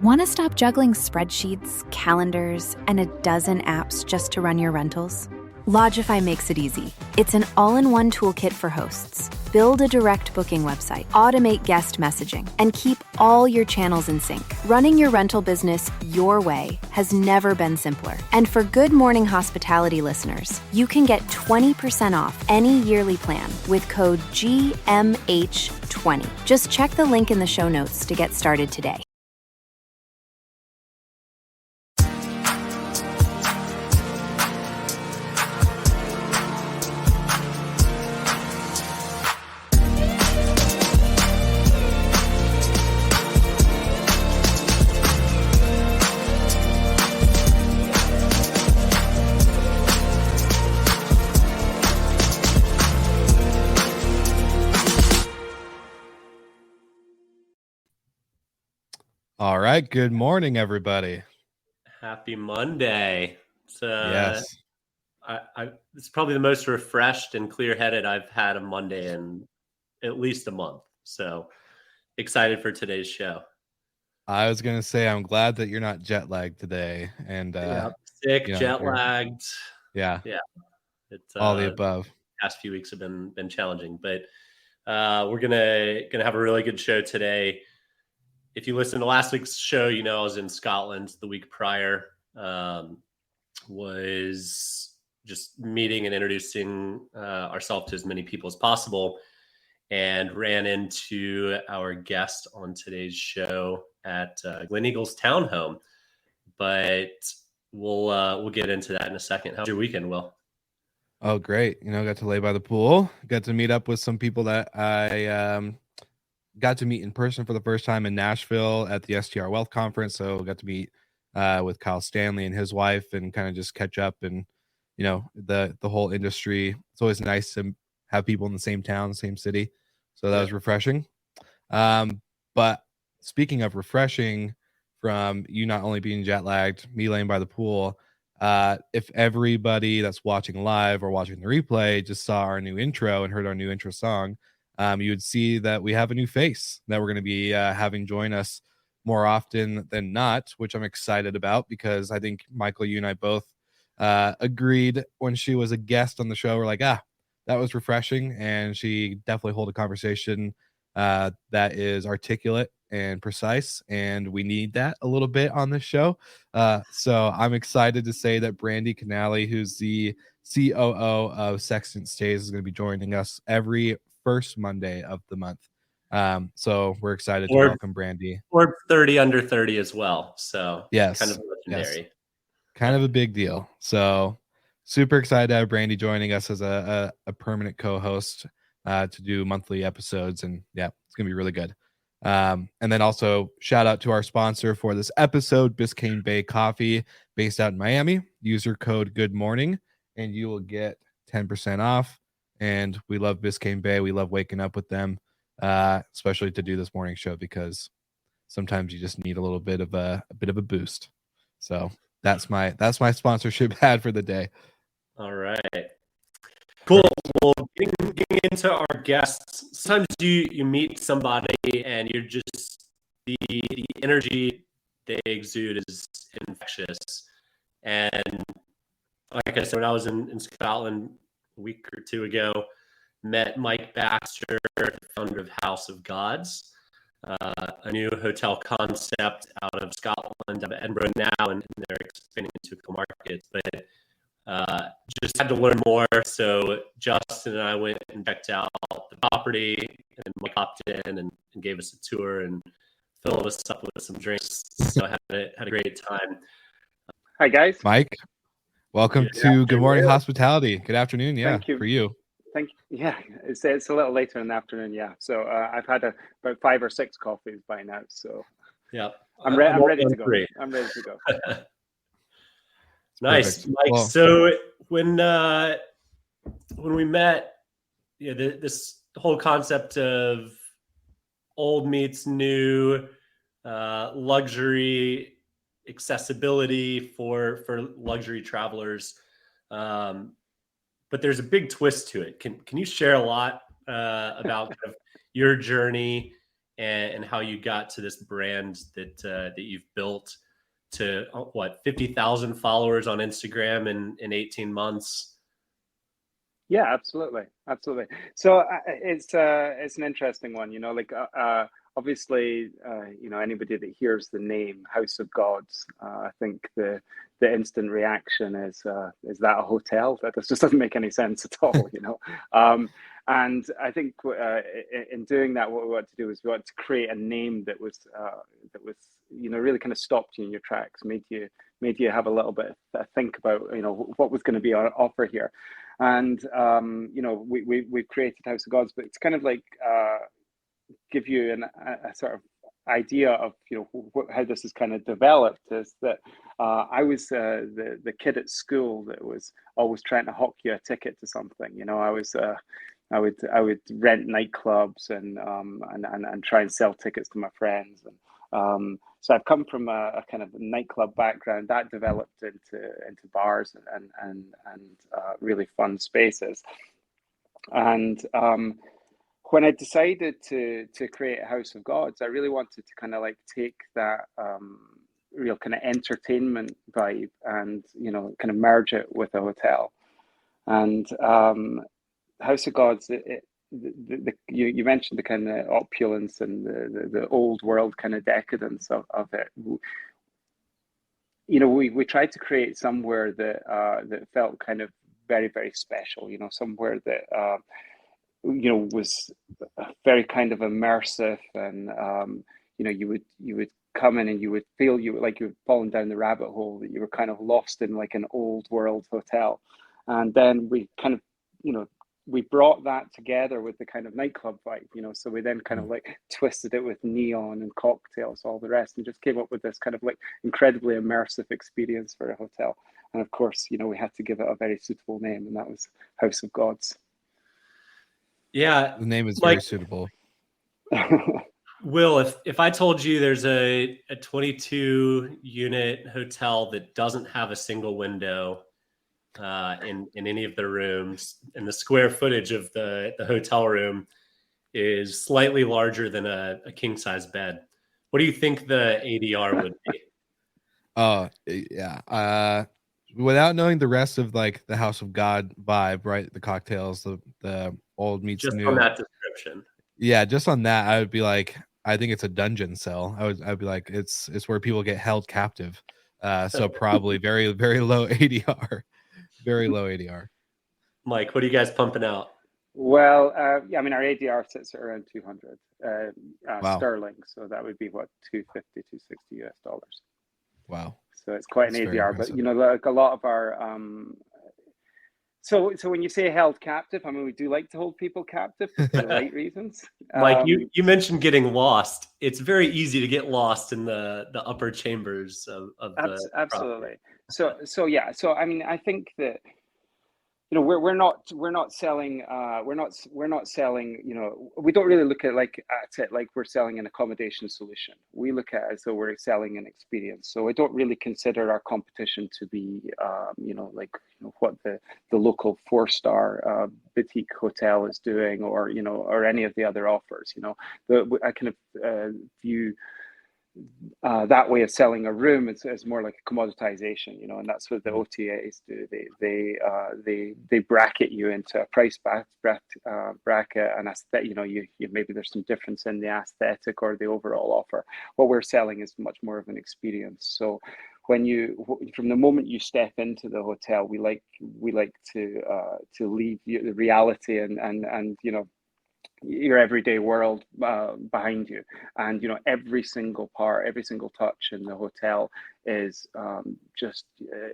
Want to stop juggling spreadsheets, calendars, and a dozen apps just to run your rentals? Lodgify makes it easy. It's an all-in-one toolkit for hosts. Build a direct booking website, automate guest messaging, and keep all your channels in sync. Running your rental business your way has never been simpler. And for Good Morning Hospitality listeners, you can get 20% off any yearly plan with code GMH20. Just check the link in the show notes to get started today. All right. Good morning, everybody. Happy Monday. Yes. It's probably the most refreshed and clear-headed I've had a Monday in at least a month. So excited for today's show. I was going to say, I'm glad that you're not jet lagged today. And sick, jet lagged. Yeah. It's all the above. Past few weeks have been challenging, but we're gonna have a really good show today. If you listen to last week's show, you know I was in Scotland the week prior. Was just meeting and introducing ourselves to as many people as possible, and ran into our guest on today's show at Glen Eagles Townhome. But we'll get into that in a second. How's your weekend, Will? Oh, great. Got to lay by the pool. Got to meet up with some people that I got to meet in person for the first time in Nashville at the STR Wealth Conference. So got to meet with Kyle Stanley and his wife and kind of just catch up and, the whole industry. It's always nice to have people in the same town, same city. So that was refreshing. But speaking of refreshing, from you not only being jet lagged, me laying by the pool, if everybody that's watching live or watching the replay just saw our new intro and heard our new intro song, you would see that we have a new face that we're going to be having join us more often than not, which I'm excited about because I think, Michael, you and I both agreed when she was a guest on the show. We're like, that was refreshing. And she definitely hold a conversation that is articulate and precise. And we need that a little bit on this show. So I'm excited to say that Brandy Canale, who's the COO of Sexiest Stays, is going to be joining us every first Monday of the month. So we're excited to welcome Brandy. Or 30 under 30 as well. So yes, kind of legendary. Yes. Kind of a big deal. So super excited to have Brandy joining us as a permanent co-host to do monthly episodes. And yeah, it's gonna be really good. And then also shout out to our sponsor for this episode, Biscayne Bay Coffee, based out in Miami. User code Good Morning and you will get 10% off. And we love Biscayne Bay. We love waking up with them, especially to do this morning show because sometimes you just need a little bit of a boost. So that's my sponsorship ad for the day. All right, cool. Well, getting into our guests, sometimes you meet somebody and you're just the energy they exude is infectious. And like I said, when I was in Scotland a week or two ago, met Mike Baxter, founder of House of Gods, a new hotel concept out of Scotland, out of Edinburgh now, and they're expanding into a couple markets. But just had to learn more. So Justin and I went and checked out the property, and Mike hopped in and gave us a tour and filled us up with some drinks. So I had a great time. Hi, guys. Mike. Welcome to Good Morning Hospitality. Good afternoon. Yeah, thank you. For you. Thank you. Yeah, it's a little later in the afternoon. Yeah, so I've had about 5 or 6 coffees by now. So yeah, I'm ready to go. I'm ready to go. Nice, Mike. Well, so when we met, this whole concept of old meets new, luxury accessibility for luxury travelers, but there's a big twist to it. Can you share a lot about kind of your journey and how you got to this brand that you've built to 50,000 followers on Instagram in 18 months. Yeah, absolutely. So it's an interesting one, like obviously, anybody that hears the name House of Gods, I think the instant reaction is that a hotel? That just doesn't make any sense at all, And I think in doing that, what we want to do is we want to create a name that was really kind of stopped you in your tracks, made you have a little bit of think about what was going to be on offer here. And we've created House of Gods, but it's kind of like give you a sort of idea of how this is kind of developed. Is that I was the kid at school that was always trying to hawk you a ticket to something. I would rent nightclubs and try and sell tickets to my friends. And so I've come from a kind of nightclub background that developed into bars and really fun spaces. And when I decided to create House of Gods, I really wanted to kind of like take that real kind of entertainment vibe and kind of merge it with a hotel. And House of Gods, you mentioned the kind of opulence and the old world kind of decadence of it. We tried to create somewhere that felt kind of very, very special. Somewhere that was very kind of immersive, and you would come in and you would feel you were fallen down the rabbit hole, that you were kind of lost in like an old world hotel. And then we kind of we brought that together with the kind of nightclub vibe, so we then kind of like twisted it with neon and cocktails, all the rest, and just came up with this kind of like incredibly immersive experience for a hotel. And of course, we had to give it a very suitable name, and that was House of Gods. Yeah, the name is very suitable. Will, if I told you there's a 22 unit hotel that doesn't have a single window in any of the rooms, and the square footage of the hotel room is slightly larger than a king size bed, what do you think the ADR would be? Oh, yeah. Without knowing the rest of like the House of God vibe, right? The cocktails, the old meets just new. On that description. Yeah, just on that, I would be like, I think it's a dungeon cell. I'd be like, it's where people get held captive. So probably very, very low ADR. Very low ADR. Mike, what are you guys pumping out? Well, yeah, I mean, our ADR sits at around 200 Wow. sterling. So that would be what, 250, 260 US dollars. Wow. So it's quite That's an very ADR, impressive. but like a lot of our so when you say held captive, I mean, we do like to hold people captive for the right reasons. Mike, you mentioned getting lost. It's very easy to get lost in the upper chambers of the absolutely. property. So yeah. So I mean, I think that we're not selling we don't really look at it like we're selling an accommodation solution. We look at it as though we're selling an experience. So I don't really consider our competition to be what the local 4-star boutique hotel is doing, or any of the other offers. I kind of view that way of selling a room is more like a commoditization, and that's what the OTAs do. They bracket you into a price bracket, and you maybe there's some difference in the aesthetic or the overall offer. What we're selling is much more of an experience. So from the moment you step into the hotel, we like to leave the reality and your everyday world behind you, and every single part, every single touch in the hotel is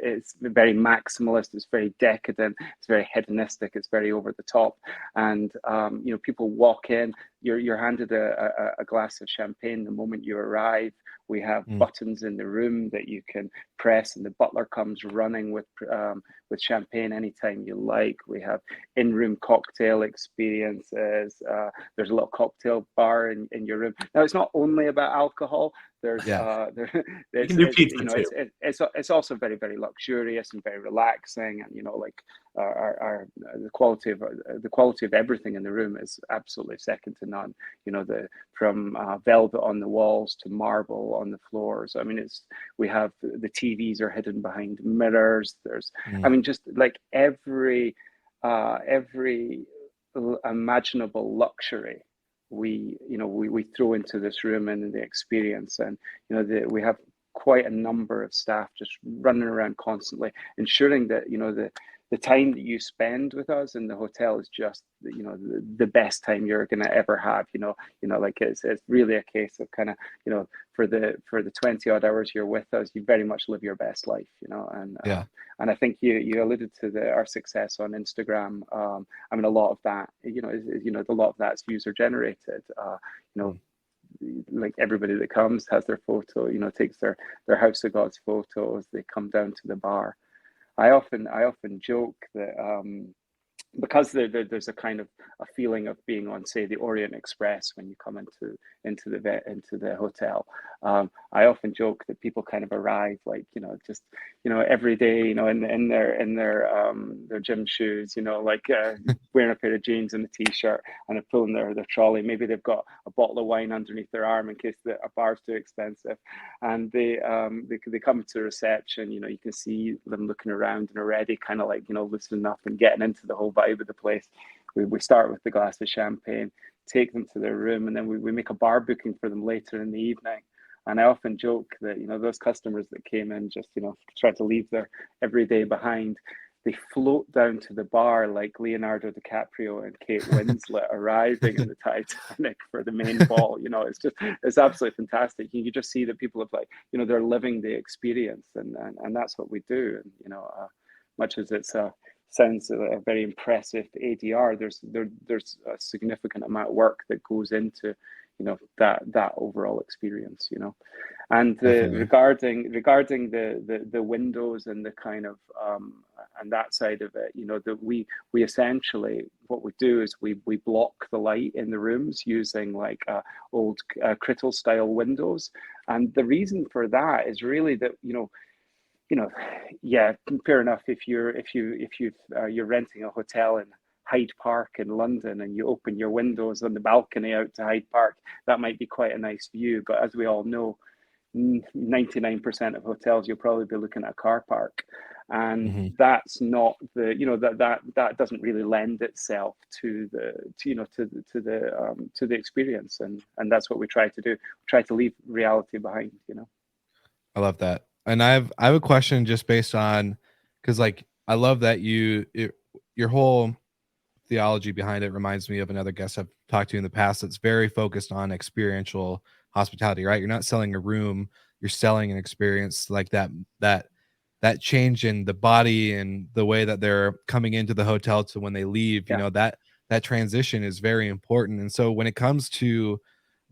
it's very maximalist, it's very decadent, it's very hedonistic, it's very over the top. And people walk in, you're handed a glass of champagne the moment you arrive. We have buttons in the room that you can press, and the butler comes running with champagne anytime you like. We have in-room cocktail experiences. There's a little cocktail bar in your room. Now, it's not only about alcohol. There's Yeah. You can do pizza you know, too. it's also very, very luxurious and very relaxing, and you know, like the quality of everything in the room is absolutely second to none. You know, from velvet on the walls to marble on the floors. I mean, we have the TVs are hidden behind mirrors. I mean, just like every imaginable luxury we throw into this room and the experience. And you know, we have quite a number of staff just running around constantly, ensuring that you know the time that you spend with us in the hotel is just the best time you're going to ever have. Like it's really a case of kind of, you know, for the 20 odd hours you're with us, you very much live your best life, you know. And Yeah. and I think you alluded to our success on Instagram. I mean, a lot of that, a lot of that's user generated. Like everybody that comes has their photo, you know, takes their House of Gods photos. They come down to the bar. I often joke that because there's a kind of a feeling of being on, say, the Orient Express when you come into the hotel. I often joke that people kind of arrive like, you know, just, you know, every day, you know, in their gym shoes, you know, like wearing a pair of jeans and a t-shirt and pulling their trolley. Maybe they've got a bottle of wine underneath their arm in case a bar's too expensive, and they come to reception. You know, you can see them looking around and already kind of like, you know, loosening up and getting into the whole vibe of the place. We start with the glass of champagne, take them to their room, and then we make a bar booking for them later in the evening. And I often joke that, you know, those customers that came in just, you know, try to leave their everyday behind, they float down to the bar like Leonardo DiCaprio and Kate Winslet arriving in the Titanic for the main ball. You know, it's absolutely fantastic. You just see that people have, like, you know, they're living the experience, and that's what we do. And, you know, much as it's sounds a very impressive ADR, there's a significant amount of work that goes into, you know, that overall experience, you know. And regarding the windows and the kind of and that side of it, you know, that we essentially, what we do is we block the light in the rooms using like old Crittall style windows. And the reason for that is really that, yeah, fair enough. If you're renting a hotel in Hyde Park in London and you open your windows on the balcony out to Hyde Park, that might be quite a nice view. But as we all know, 99% of hotels, you'll probably be looking at a car park, and that's not the, you know, that doesn't really lend itself to the experience, and that's what we try to do. We try to leave reality behind, you know. I love that. And I have a question just based on, because like I love that your whole theology behind it reminds me of another guest I've talked to in the past that's very focused on experiential hospitality, right? You're not selling a room, you're selling an experience, like that change in the body and the way that they're coming into the hotel to when they leave, you know, that transition is very important. And so when it comes to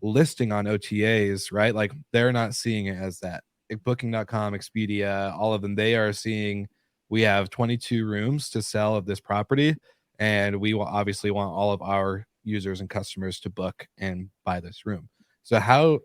listing on OTAs, right, like they're not seeing it as that. Booking.com, Expedia, all of them, they are seeing we have 22 rooms to sell of this property, and we will obviously want all of our users and customers to book and buy this room. So how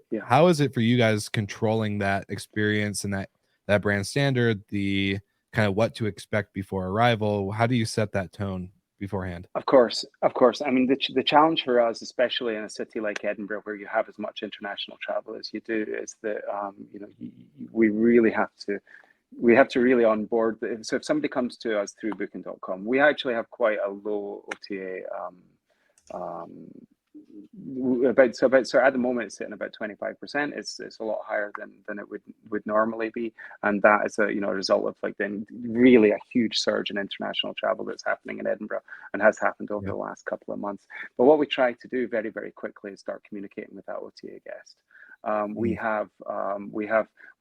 is it for you guys controlling that experience and that brand standard, the kind of what to expect before arrival? How do you set that tone beforehand? Of course. I mean, the challenge for us, especially in a city like Edinburgh, where you have as much international travel as you do, is that we really have to really onboard. So if somebody comes to us through Booking.com, we actually have quite a low OTA. So at the moment it's sitting about 25%. It's a lot higher than it would normally be, and that is a result of like then really a huge surge in international travel that's happening in Edinburgh and has happened over the last couple of months. But what we try to do very, very quickly is start communicating with that OTA guest.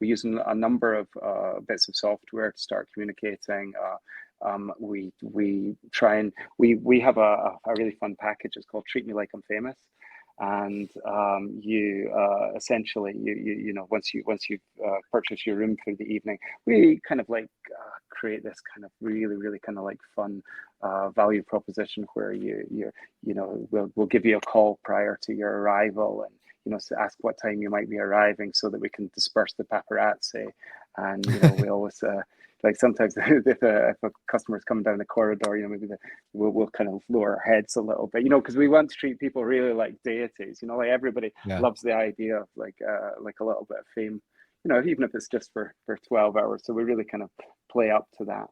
We use a number of bits of software to start communicating. We try and we have a really fun package. It's called Treat Me Like I'm Famous, and you essentially you know once you purchase your room for the evening, we kind of like create this kind of really kind of like fun value proposition where we'll give you a call prior to your arrival, and ask what time you might be arriving so that we can disperse the paparazzi. And we always like sometimes if a customer's coming down the corridor, maybe we'll kind of lower our heads a little bit, because we want to treat people really like deities. Like everybody loves the idea of like a little bit of fame, even if it's just for 12 hours. So we really kind of play up to that.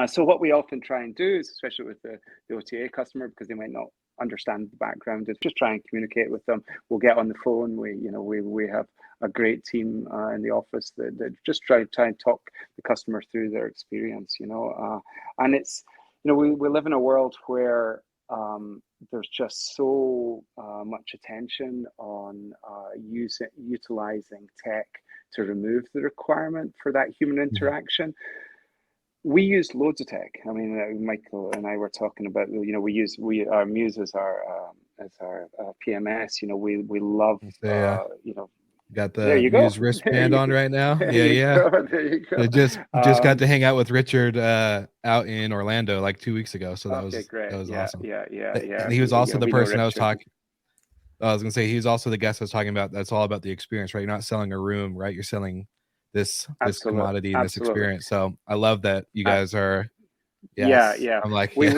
So what we often try and do is, especially with the OTA customer, because they might not understand the background, is just try and communicate with them. We'll get on the phone. We have a great team in the office that just try and talk the customer through their experience. And it's we live in a world where there's just so much attention on utilizing tech to remove the requirement for that human interaction. We use loads of tech. I mean, Michael and I were talking about, our Muse as our PMS. We love, got the Muse wristband on right now. There you go. I just got to hang out with Richard out in Orlando like 2 weeks ago. So that was great. That was awesome. Yeah. And he was also the person I was talking. I was gonna say he was also the guest I was talking about. That's all about the experience, right? You're not selling a room, right? You're selling this commodity and this experience. So I love that you guys are. Yeah. I'm like, we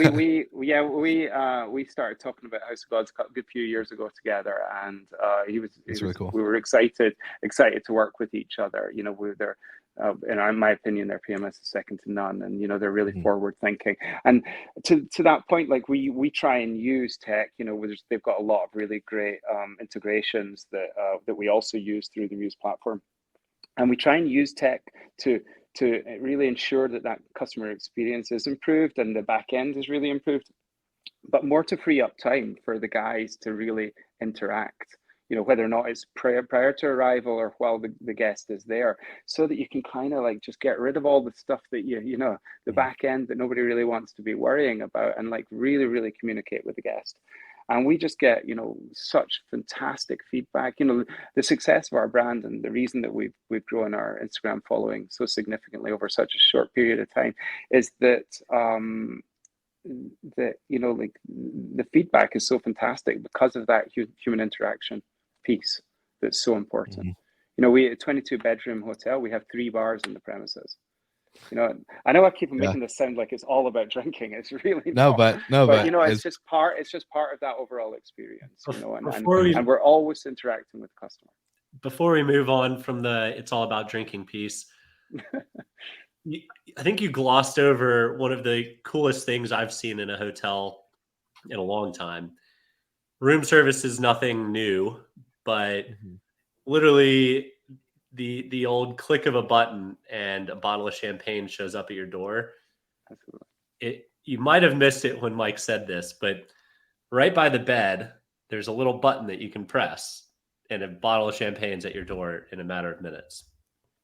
started talking about House of Gods a good few years ago together, and he was really cool. We were excited to work with each other. In my opinion, their PMS is second to none, and they're really forward thinking. And to that point, like we try and use tech. They've got a lot of really great integrations that we also use through the Muse platform. And we try and use tech to really ensure that customer experience is improved and the back end is really improved, but more to free up time for the guys to really interact, whether or not it's prior to arrival or while the guest is there, so that you can kind of like just get rid of all the stuff that the back end that nobody really wants to be worrying about, and like really, really communicate with the guest. And we just get, such fantastic feedback. The success of our brand and the reason that we've grown our Instagram following so significantly over such a short period of time is that the feedback is so fantastic because of that human interaction piece that's so important. We a 22-bedroom hotel. We have 3 bars in the premises. I know I keep making this sound like it's all about drinking. It's really not. But it's just part of that overall experience. And we're always interacting with the customer. Before we move on from the "it's all about drinking" piece, I think you glossed over one of the coolest things I've seen in a hotel in a long time. Room service is nothing new, but literally the old click of a button and a bottle of champagne shows up at your door. Absolutely. You might have missed it when Mike said this, but right by the bed, there's a little button that you can press, and a bottle of champagne's at your door in a matter of minutes.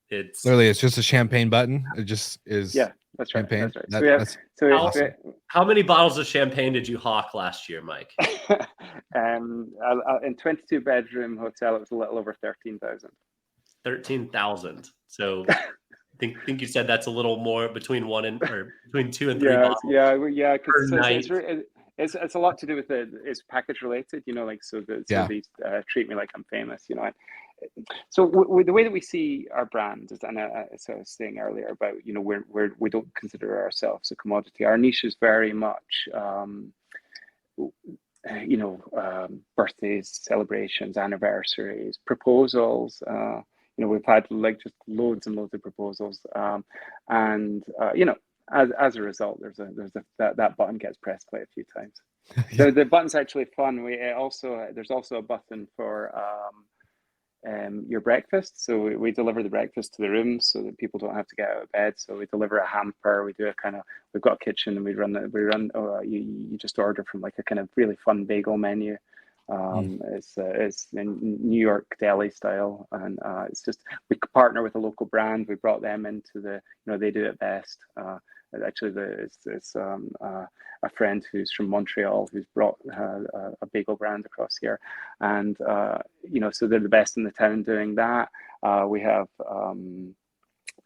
It's just a champagne button. It just is. Yeah, that's right. Champagne. That's right. Awesome. How many bottles of champagne did you hawk last year, Mike? In 22-bedroom hotel, it was a little over 13,000. 13,000. So I think you said that's a little more between 2 and 3 bottles. Yeah. Per night. It's a lot to do with it's package related, so they treat me like I'm famous, So the way that we see our brand is, and as I was saying earlier about, we don't consider ourselves a commodity. Our niche is very much, birthdays, celebrations, anniversaries, proposals. We've had like just loads and loads of proposals, and as a result, that button gets pressed quite a few times. The button's actually fun. There's also a button for your breakfast. So we deliver the breakfast to the rooms so that people don't have to get out of bed. So we deliver a hamper. We've got a kitchen, and you just order from like a kind of really fun bagel menu. It's in New York deli style, and it's just we partner with a local brand. We brought them into they do it best. Actually, it's a friend who's from Montreal who's brought a bagel brand across here, and so they're the best in the town doing that. We have and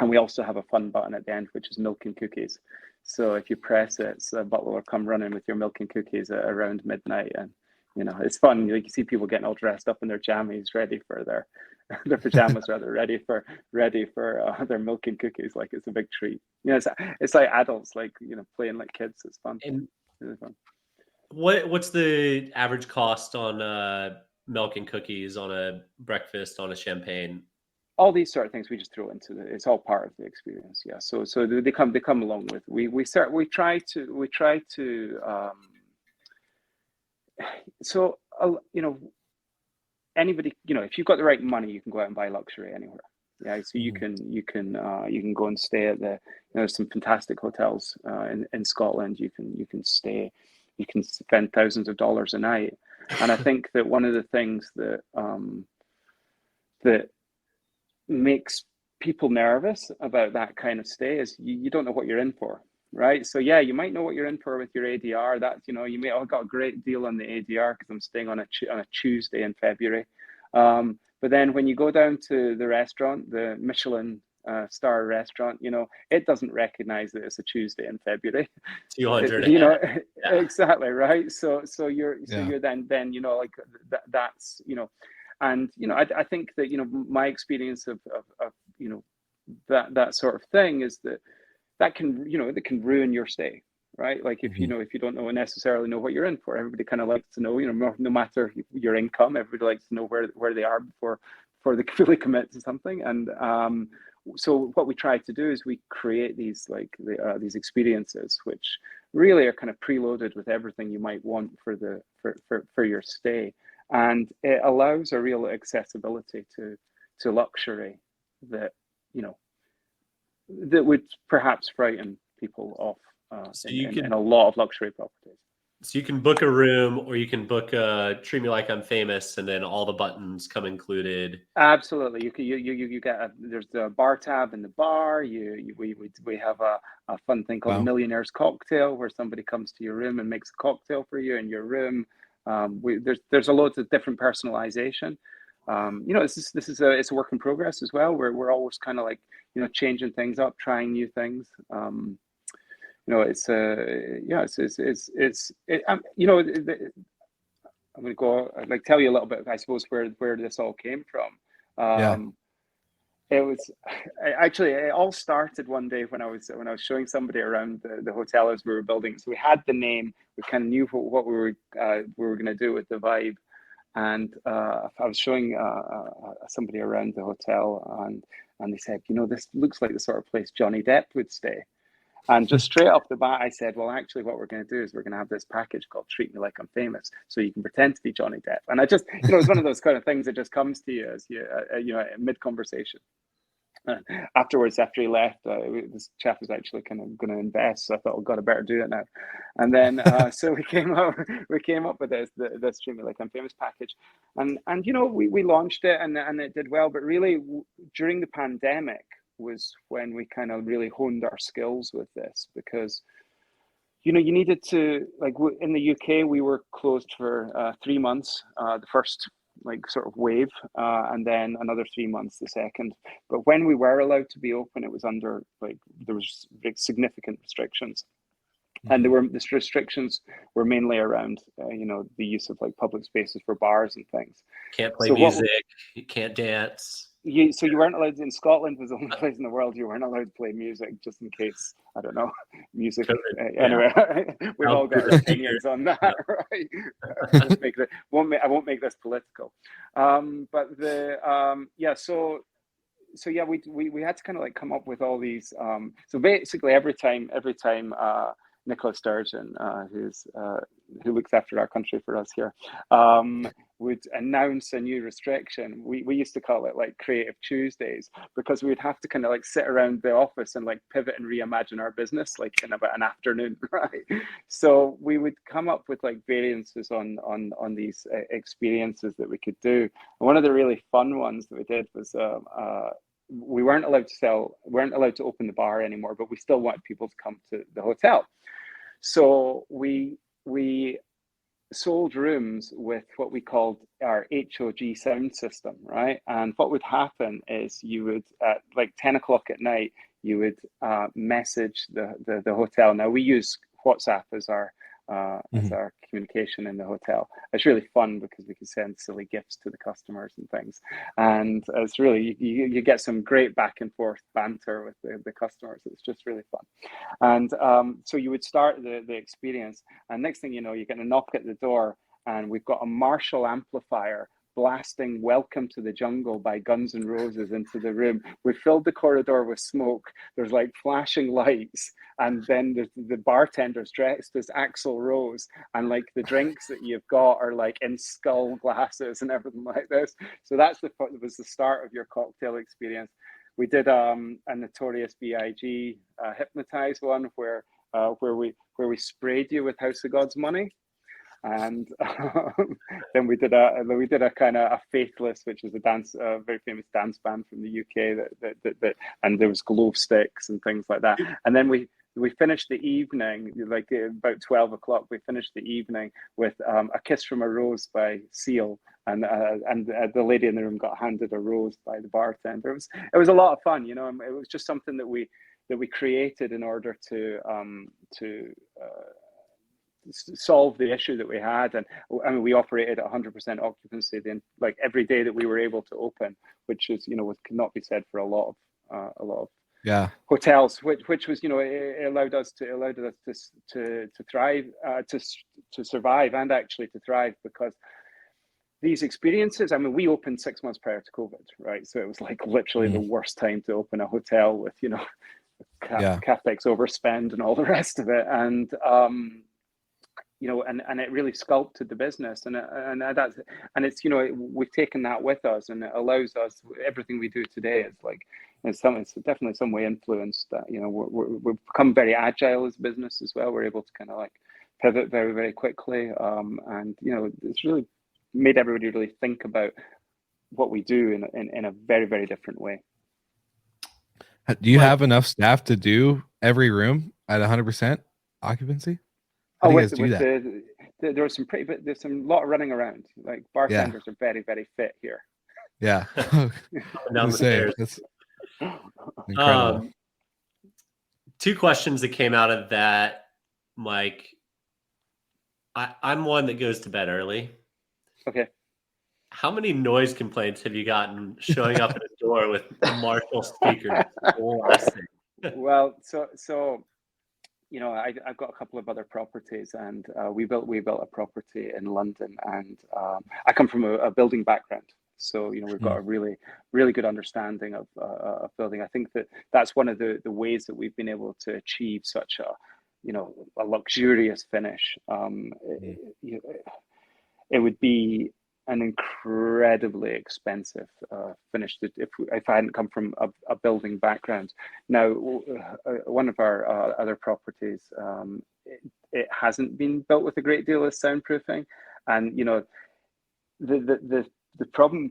we also have a fun button at the end, which is milk and cookies. So if you press it, the butler will come running with your milk and cookies at around midnight, and it's fun. Like you see people getting all dressed up in their jammies, ready for their pajamas, rather ready for their milk and cookies. Like it's a big treat. It's like adults, like playing like kids. It's fun. And Really fun. what's the average cost on milk and cookies on a breakfast on a champagne? All these sort of things we just throw into it's all part of the experience. Yeah. So they come along with we try to anybody, if you've got the right money, you can go out and buy luxury anywhere. Yeah. So you can go and stay at there's some fantastic hotels in Scotland. You can spend thousands of dollars a night. And I think that one of the things that makes people nervous about that kind of stay is you don't know what you're in for, right? So yeah, you might know what you're in for with your ADR. That's you may got a great deal on the ADR because I'm staying on a Tuesday in February. But then when you go down to the restaurant, the Michelin star restaurant, it doesn't recognize that it's a Tuesday in February. 200. Yeah. Exactly, right? So you're then like that's and I think that my experience of that sort of thing is that can ruin your stay, right? Like if if you don't necessarily know what you're in for. Everybody kind of likes to know, no matter your income, everybody likes to know where they are before they fully commit to something. And so what we try to do is we create these these experiences which really are kind of preloaded with everything you might want for your stay. And it allows a real accessibility to luxury that that would perhaps frighten people off in a lot of luxury properties. So you can book a room, or you can book Treat Me Like I'm Famous, and then all the buttons come included. Absolutely, you get there's the bar tab in the bar. We have a fun thing called a Millionaire's Cocktail, where somebody comes to your room and makes a cocktail for you in your room. There's a lot of different personalization. It's a work in progress as well. We're always kind of like changing things up, trying new things. I'm going to go tell you a little bit, I suppose, where this all came from. It all started one day when I was showing somebody around the hotel as we were building. So we had the name, we kind of knew what we were going to do with the vibe, and I was showing somebody around the hotel, and they said, this looks like the sort of place Johnny Depp would stay. And just straight off the bat, I said, well, actually, what we're going to do is we're going to have this package called Treat Me Like I'm Famous, so you can pretend to be Johnny Depp. And I just, it's one of those kind of things that just comes to you as mid-conversation. Afterwards, after he left, this chap was actually kind of going to invest, so I thought, oh God, I better do it now. And then, so we came up with this Treat Me Like I'm Famous package, and we launched it, and it did well. But really, during the pandemic was when we kind of really honed our skills with this, because you needed to, like, in the UK we were closed for 3 months, the first sort of wave, and then another 3 months the second. But when we were allowed to be open, it was under there was significant restrictions. And the restrictions were mainly around the use of public spaces for bars and things. Can't play music, you can't dance. So you weren't allowed, in Scotland was the only place in the world you weren't allowed to play music, just in case, I don't know, music. Anyway, we've all got our opinions on that, right? I won't make this political. But we had to kind of come up with all these. So basically, every time Nicola Sturgeon, who looks after our country for us here, would announce a new restriction. We used to call it Creative Tuesdays, because we would have to kind of sit around the office and pivot and reimagine our business in about an afternoon, right? So we would come up with variances on these experiences that we could do. And one of the really fun ones that we did was we weren't allowed to open the bar anymore, but we still wanted people to come to the hotel. So we sold rooms with what we called our HOG sound system, right? And what would happen is you would, at 10 o'clock at night, you would message the hotel. Now we use WhatsApp as our as our communication in the hotel. It's really fun because we can send silly gifts to the customers and things, and it's really you get some great back and forth banter with the customers. It's just really fun. And so you would start the experience, and next thing you know, you're going to knock at the door, and we've got a Marshall amplifier blasting "Welcome to the Jungle" by Guns N' Roses into the room. We filled the corridor with smoke. There's like flashing lights, and then there's the bartender's dressed as Axl Rose, and the drinks that you've got are in skull glasses and everything like this. So was the start of your cocktail experience. We did a Notorious B.I.G. Hypnotize one where we sprayed you with House of God's money. And then we did a kind of a Faithless, which is a very famous dance band from the UK that and there was glow sticks and things like that. And then we finished the evening about 12 o'clock. We finished the evening with A Kiss from a Rose by Seal, and the lady in the room got handed a rose by the bartender. It was a lot of fun, It was just something that we created in order to solve the issue that we had. And I mean, we operated at 100% occupancy then, every day that we were able to open, which is could not be said for a lot of hotels, which was it allowed us to thrive, to survive, and actually to thrive, because these experiences, I mean, we opened 6 months prior to COVID, right? So it was literally the worst time to open a hotel with capex overspend and all the rest of it. And and it really sculpted the business, and it's we've taken that with us, and it allows us, everything we do today is it's definitely some way influenced that we've become very agile as a business as well. We're able to kind of pivot very, very quickly, and it's really made everybody really think about what we do in a very, very different way. Do you have enough staff to do every room at 100% occupancy? There's some lot of running around. Bartenders are very, very fit here. Yeah. Down the stairs. That's incredible. 2 questions that came out of that, Mike. I'm one that goes to bed early. Okay. How many noise complaints have you gotten showing up at a door with Marshall speakers? Well, so I've got a couple of other properties, and we built a property in London, and I come from a building background, so we've got a really, really good understanding of building. I think that's one of the ways that we've been able to achieve such a luxurious finish. It would be an incredibly expensive finish if I hadn't come from a building background. Now, one of our other properties, it hasn't been built with a great deal of soundproofing, and the problem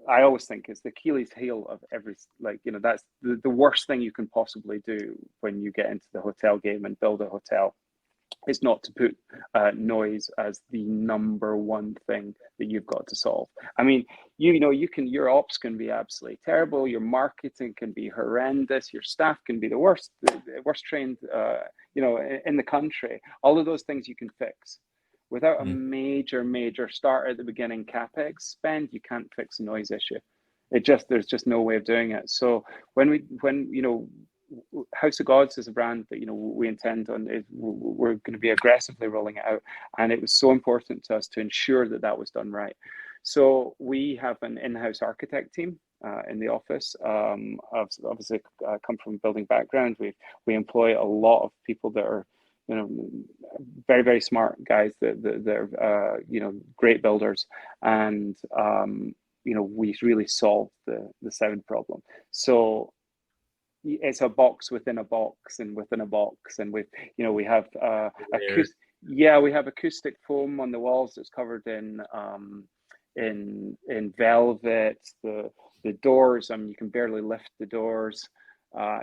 I always think is the Achilles heel of every that's the worst thing you can possibly do when you get into the hotel game and build a hotel, is not to put noise as the number one thing that you've got to solve. I mean, your ops can be absolutely terrible, your marketing can be horrendous, your staff can be the worst trained, in the country. All of those things you can fix. Without a major start at the beginning capex spend, you can't fix a noise issue. There's just no way of doing it. So when House of Gods is a brand that we intend on. We're going to be aggressively rolling it out, and it was so important to us to ensure that was done right. So we have an in-house architect team in the office. Obviously, come from a building background. We employ a lot of people that are very, very smart guys that are great builders, and we really solved the sound problem. So it's a box within a box and within a box, and we have we have acoustic foam on the walls that's covered in velvet. The doors, you can barely lift the doors.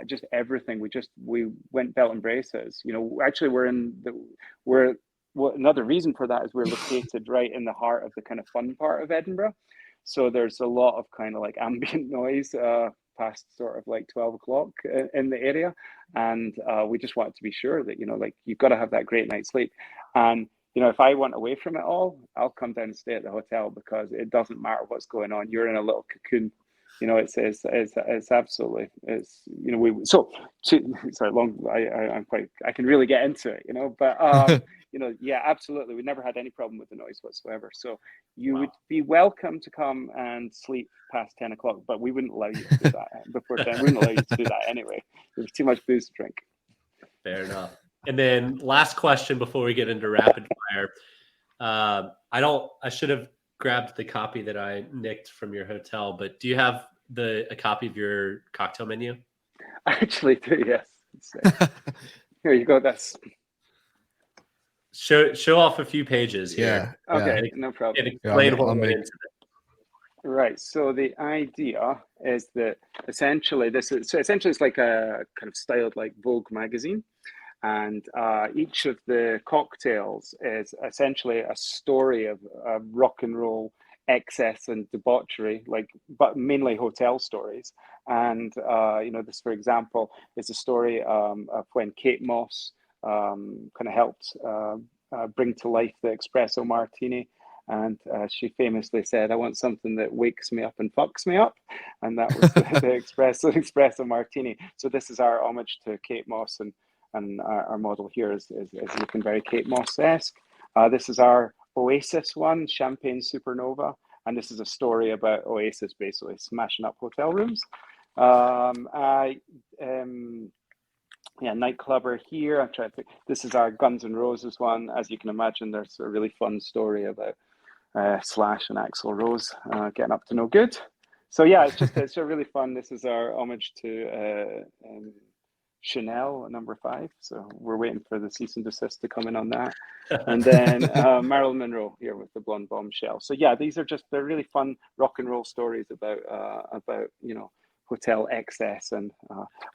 Just everything. We went belt and braces. Actually, another reason for that is we're located right in the heart of the kind of fun part of Edinburgh. So there's a lot of kind of ambient noise past sort of 12 o'clock in the area, and we just wanted to be sure that you've got to have that great night's sleep. And if I want away from it all, I'll come down and stay at the hotel because it doesn't matter what's going on. You're in a little cocoon. It's absolutely, sorry, long. I can really get into it, but yeah, absolutely. We never had any problem with the noise whatsoever. So you would be welcome to come and sleep past 10 o'clock, but we wouldn't allow you to do that before 10. We wouldn't allow you to do that anyway. There's too much booze to drink. Fair enough. And then last question before we get into rapid fire. I should have grabbed the copy that I nicked from your hotel, but do you have a copy of your cocktail menu? I actually do, yes. Here you go. That's show off a few pages here. Yeah. Okay, and, no problem. And explain what went into it. Right. So the idea is that essentially it's like a kind of styled like Vogue magazine. And each of the cocktails is essentially a story of rock and roll excess and debauchery, but mainly hotel stories. And this, for example, is a story of when Kate Moss kind of helped bring to life the espresso martini. And she famously said, "I want something that wakes me up and fucks me up," and that was the espresso martini. So this is our homage to Kate Moss, and our model here is looking very Kate Moss-esque. This is our Oasis one, Champagne Supernova, and this is a story about Oasis basically smashing up hotel rooms. Nightclubber here. I'm trying to think. This is our Guns N' Roses one. As you can imagine, there's a really fun story about Slash and Axl Rose getting up to no good. So yeah, it's a really fun. This is our homage to Chanel number 5. So we're waiting for the cease and desist to come in on that. And then Marilyn Monroe here with the blonde bombshell. So yeah, they're really fun rock and roll stories about hotel excess. And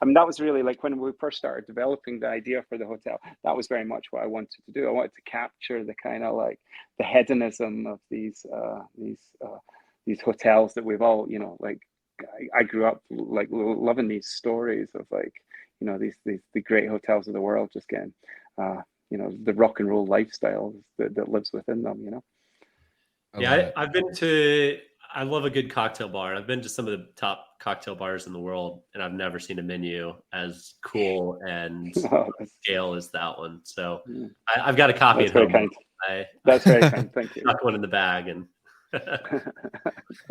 that was really like when we first started developing the idea for the hotel, that was very much what I wanted to do. I wanted to capture the kind of like the hedonism of these hotels that we've all, I grew up like loving these stories of like, the great hotels of the world, just getting, the rock and roll lifestyle that lives within them, I love a good cocktail bar. I've been to some of the top cocktail bars in the world, and I've never seen a menu as cool and scale as that one. So I've got a copy at home. That's very kind. Thank you. Stuck one in the bag, and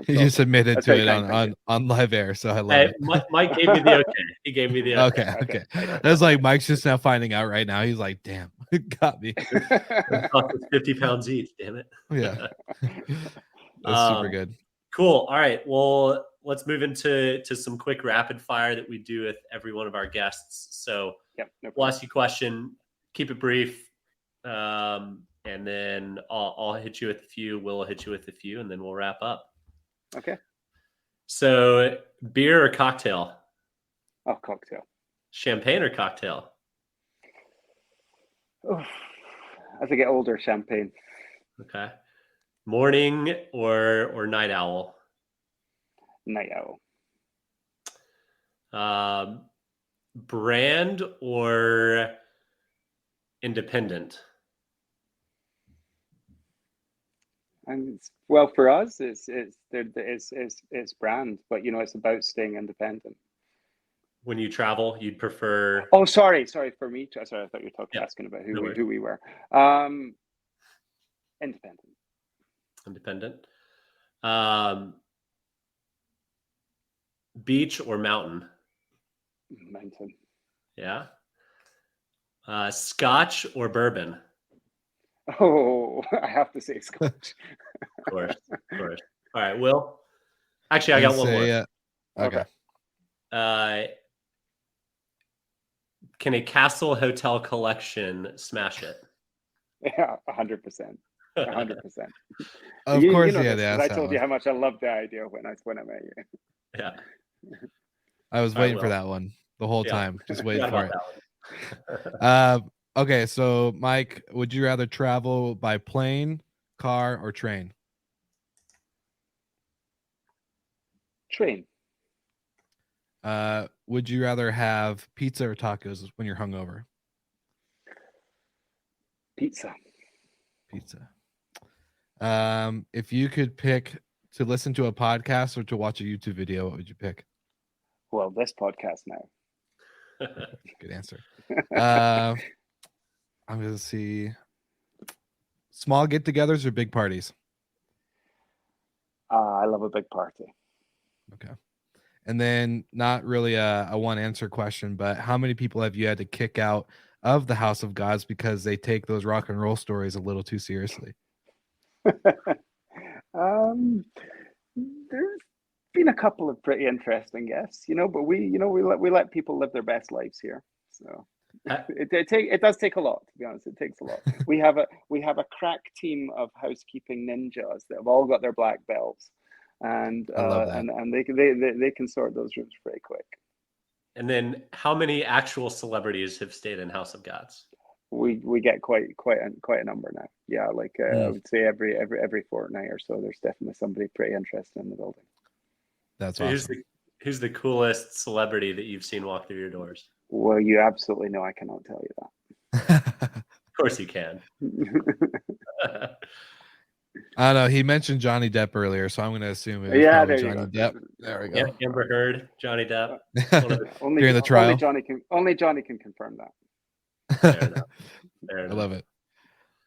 you submitted to it on live air, so I love it. Mike gave me the okay. He gave me the okay. That's like Mike's just now finding out right now. He's like, "Damn, it got me." It cost us 50 pounds each. Damn it. Yeah, that's super good. Cool. All right. Well, let's move into some quick rapid fire that we do with every one of our guests. So we'll ask you a question, keep it brief, and then I'll hit you with a few. Will hit you with a few, and then we'll wrap up. Okay. So, beer or cocktail? Oh, cocktail. Champagne or cocktail? Oh, as I get older, champagne. Okay. Morning or night owl? Night owl. Brand or independent? And well, for us, it's brand, but it's about staying independent. When you travel, you'd prefer? Oh, sorry. For me, sorry, I thought you were asking about who we were. Independent. Beach or mountain? Mountain. Yeah. Scotch or bourbon? Oh, I have to say Scotch. Of course. All right, Will. Actually, I got one more. Yeah. Okay. Can a Castle Hotel collection smash it? Yeah, 100%. 100%. Of course, yeah. I told you how much I loved the idea when I met you. Yeah. I was waiting for that one the whole time, just waiting for it. Okay, so Mike, would you rather travel by plane, car, or train? Train. Would you rather have pizza or tacos when you're hungover? Pizza. Pizza. If you could pick to listen to a podcast or to watch a YouTube video, what would you pick? Well, this podcast now. Good answer. I'm going to see small get-togethers or big parties. I love a big party. Okay. And then not really a one answer question, but how many people have you had to kick out of the House of Gods because they take those rock and roll stories a little too seriously? There's been a couple of pretty interesting guests, but we let people live their best lives here. So it does take a lot, to be honest. It takes a lot. We have a crack team of housekeeping ninjas that have all got their black belts, and they can sort those rooms pretty quick. And then, how many actual celebrities have stayed in House of Gods? We get quite a number now. Yeah, like I would say every fortnight or so, there's definitely somebody pretty interesting in the building. That's so awesome. Who's the coolest celebrity that you've seen walk through your doors? Well, you absolutely know I cannot tell you that. Of course you can. I don't know. He mentioned Johnny Depp earlier, so I'm going to assume it was there Johnny you go. Depp. There we go. Yeah, Amber Heard, Johnny Depp. During the trial. Only Johnny can confirm that. Fair enough. I love it.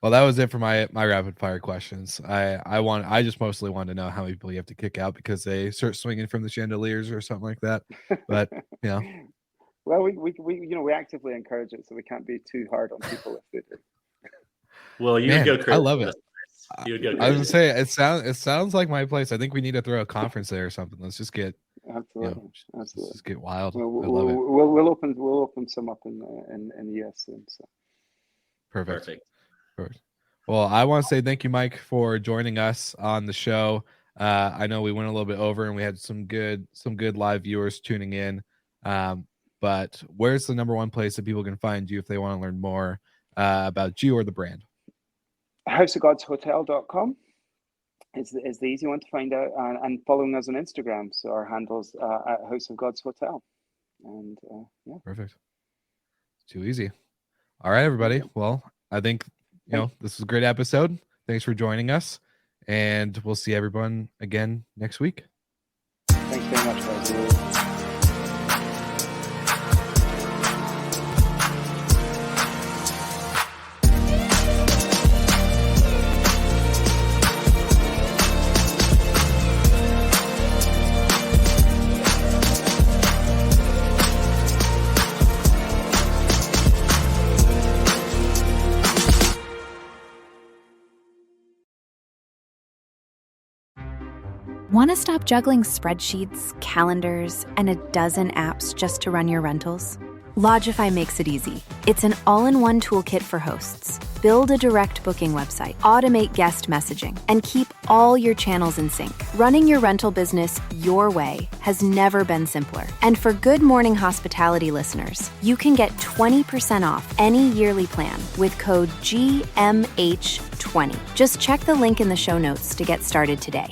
Well, that was it for my rapid fire questions. I just mostly wanted to know how many people you have to kick out because they start swinging from the chandeliers or something like that. But well, we actively encourage it, so we can't be too hard on people if they do. Well, you would go crazy. I love it. You would go crazy. I was gonna say it sounds like my place. I think we need to throw a conference there or something. Let's just get absolutely. Let's just get wild. We'll, I love it. We'll open some up in the US soon. So perfect. Well, I want to say thank you, Mike, for joining us on the show. I know we went a little bit over and we had some good live viewers tuning in. But where's the number one place that people can find you if they want to learn more about you or the brand? houseofgodshotel.com is the easy one to find out, and following us on Instagram. So our handles at House of Gods Hotel. And perfect. Too easy. All right, everybody. Well, I think this was a great episode. Thanks for joining us, and we'll see everyone again next week. Thanks very much, guys. Want to stop juggling spreadsheets, calendars, and a dozen apps just to run your rentals? Logify makes it easy. It's an all-in-one toolkit for hosts. Build a direct booking website, automate guest messaging, and keep all your channels in sync. Running your rental business your way has never been simpler. And for Good Morning Hospitality listeners, you can get 20% off any yearly plan with code GMH20. Just check the link in the show notes to get started today.